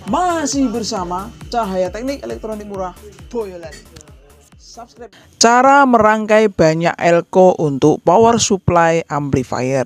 Masih bersama Cahaya Teknik Elektronik Murah Boyolali. Subscribe. Cara merangkai banyak elko untuk power supply amplifier.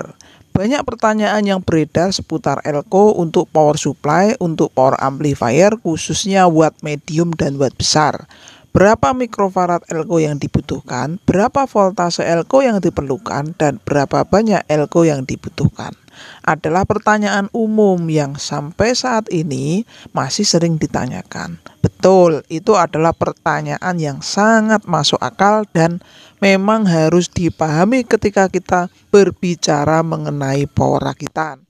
Banyak pertanyaan yang beredar seputar elko untuk power supply, untuk power amplifier, khususnya watt medium dan watt besar. Berapa mikrofarad elko yang dibutuhkan, berapa voltase elko yang diperlukan, dan berapa banyak elko yang dibutuhkan adalah pertanyaan umum yang sampai saat ini masih sering ditanyakan. Betul, itu adalah pertanyaan yang sangat masuk akal dan memang harus dipahami ketika kita berbicara mengenai power rakitan.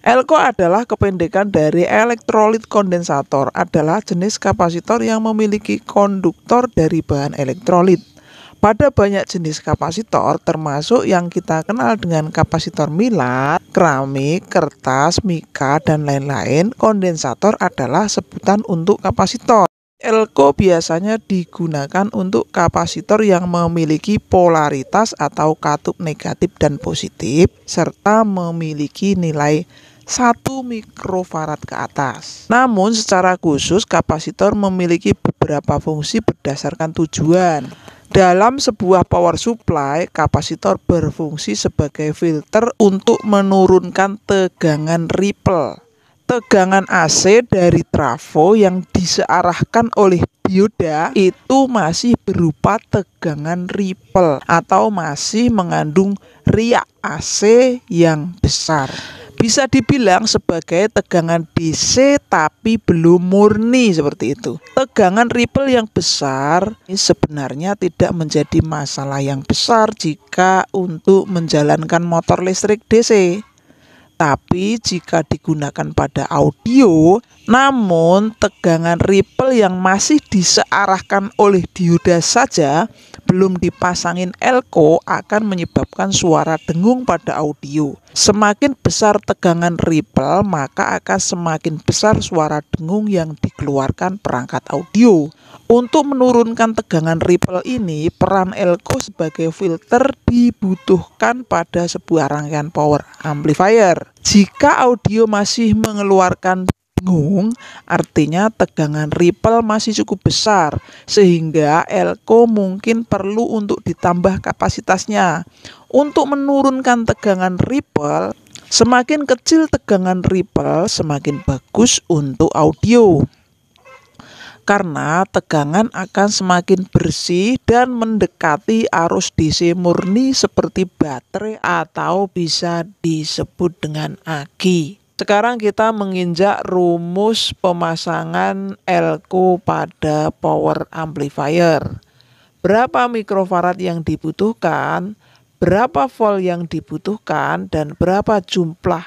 Elko adalah kependekan dari elektrolit kondensator, adalah jenis kapasitor yang memiliki konduktor dari bahan elektrolit. Pada banyak jenis kapasitor, termasuk yang kita kenal dengan kapasitor milat, keramik, kertas, mika, dan lain-lain, kondensator adalah sebutan untuk kapasitor. Elko biasanya digunakan untuk kapasitor yang memiliki polaritas atau katup negatif dan positif, serta memiliki nilai 1 mikrofarad ke atas. Namun secara khusus kapasitor memiliki beberapa fungsi berdasarkan tujuan. Dalam sebuah power supply, kapasitor berfungsi sebagai filter untuk menurunkan tegangan ripple. Tegangan AC dari trafo yang disearahkan oleh dioda itu masih berupa tegangan ripple atau masih mengandung riak AC yang besar. Bisa dibilang sebagai tegangan DC tapi belum murni seperti itu. Tegangan ripple yang besar ini sebenarnya tidak menjadi masalah yang besar jika untuk menjalankan motor listrik DC. Tapi jika digunakan pada audio, namun tegangan ripple yang masih disearahkan oleh dioda saja belum dipasangin elko akan menyebabkan suara dengung pada audio. Semakin besar tegangan ripple, maka akan semakin besar suara dengung yang dikeluarkan perangkat audio. Untuk menurunkan tegangan ripple ini, peran elko sebagai filter dibutuhkan pada sebuah rangkaian power amplifier. Jika audio masih mengeluarkan dengung, artinya tegangan ripple masih cukup besar, sehingga elko mungkin perlu untuk ditambah kapasitasnya. Untuk menurunkan tegangan ripple, semakin kecil tegangan ripple, semakin bagus untuk audio. Karena tegangan akan semakin bersih dan mendekati arus DC murni seperti baterai atau bisa disebut dengan aki. Sekarang kita menginjak rumus pemasangan elko pada power amplifier. Berapa mikrofarad yang dibutuhkan, berapa volt yang dibutuhkan, dan berapa jumlah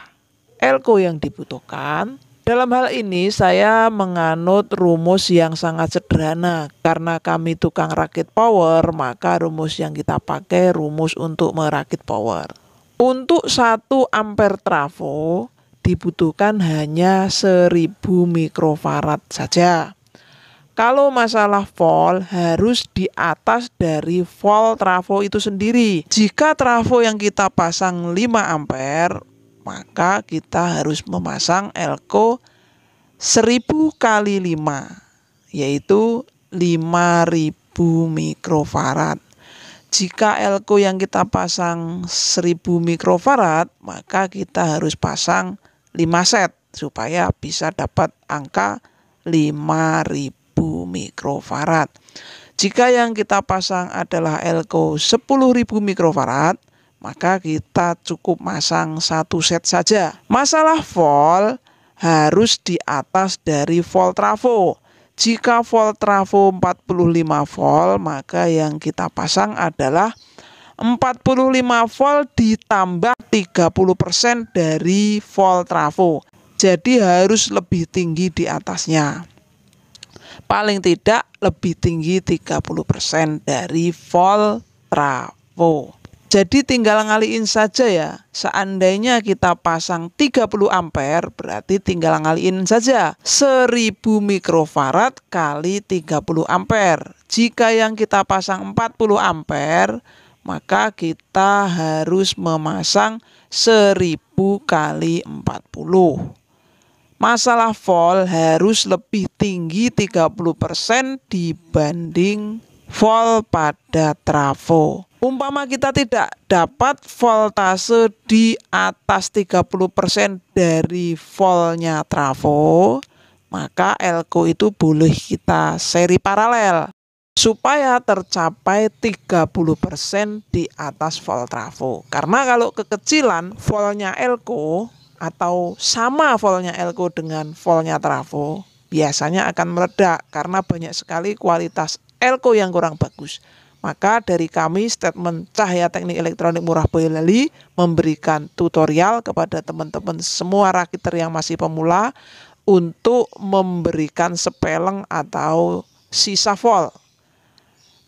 elko yang dibutuhkan. Dalam hal ini saya menganut rumus yang sangat sederhana. Karena kami tukang rakit power, maka rumus yang kita pakai rumus untuk merakit power. Untuk 1 ampere trafo dibutuhkan hanya 1000 mikrofarad saja. Kalau masalah volt harus di atas dari volt trafo itu sendiri. Jika trafo yang kita pasang 5 ampere, maka kita harus memasang elko 1000 kali 5, yaitu 5000 mikrofarad. Jika elko yang kita pasang 1000 mikrofarad, maka kita harus pasang 5 set supaya bisa dapat angka 5000 mikrofarad. Jika yang kita pasang adalah elko 10.000 mikrofarad, maka kita cukup masang 1 set saja. Masalah volt harus di atas dari volt trafo. Jika volt trafo 45 volt, maka yang kita pasang adalah 45 volt ditambah 30% dari volt trafo. Jadi harus lebih tinggi di atasnya. Paling tidak lebih tinggi 30% dari volt trafo. Jadi tinggal ngaliin saja ya. Seandainya kita pasang 30 ampere, berarti tinggal ngaliin saja 1000 mikrofarad kali 30 ampere. Jika yang kita pasang 40 ampere, maka kita harus memasang 1000 kali 40. Masalah volt harus lebih tinggi 30% dibanding volt pada trafo. Umpama kita tidak dapat voltase di atas 30% dari voltnya trafo, maka elko itu boleh kita seri paralel supaya tercapai 30% di atas volt trafo. Karena kalau kekecilan voltnya elko atau sama voltnya elko dengan voltnya trafo, biasanya akan meledak karena banyak sekali kualitas elko yang kurang bagus. Maka dari kami statement Cahaya Teknik Elektronik Murah Boyolali memberikan tutorial kepada teman-teman semua rakiter yang masih pemula untuk memberikan sepeleng atau sisa volt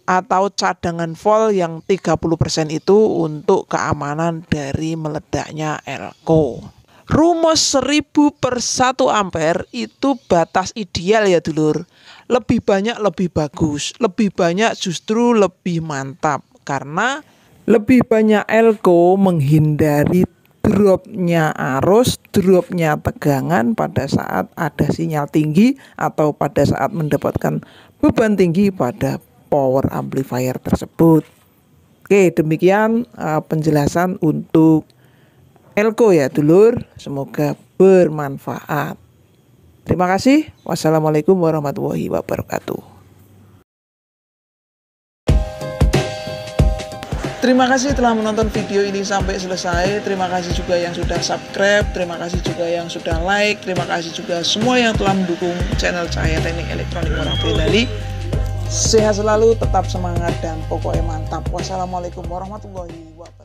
atau cadangan volt yang 30% itu untuk keamanan dari meledaknya elko. Rumus 1000/1 ampere itu batas ideal ya dulur. Lebih banyak lebih bagus, lebih banyak justru lebih mantap. Karena lebih banyak elko menghindari dropnya arus, dropnya tegangan pada saat ada sinyal tinggi atau pada saat mendapatkan beban tinggi pada power amplifier tersebut. Oke, demikian penjelasan untuk elko ya dulur, semoga bermanfaat. Terima kasih. Wassalamualaikum warahmatullahi wabarakatuh. Terima kasih telah menonton video ini sampai selesai. Terima kasih juga yang sudah subscribe. Terima kasih juga yang sudah like. Terima kasih juga semua yang telah mendukung channel Cahaya Teknik Elektronik Murah Boyolali. Sehat selalu, tetap semangat, dan pokoknya mantap. Wassalamualaikum warahmatullahi wabarakatuh.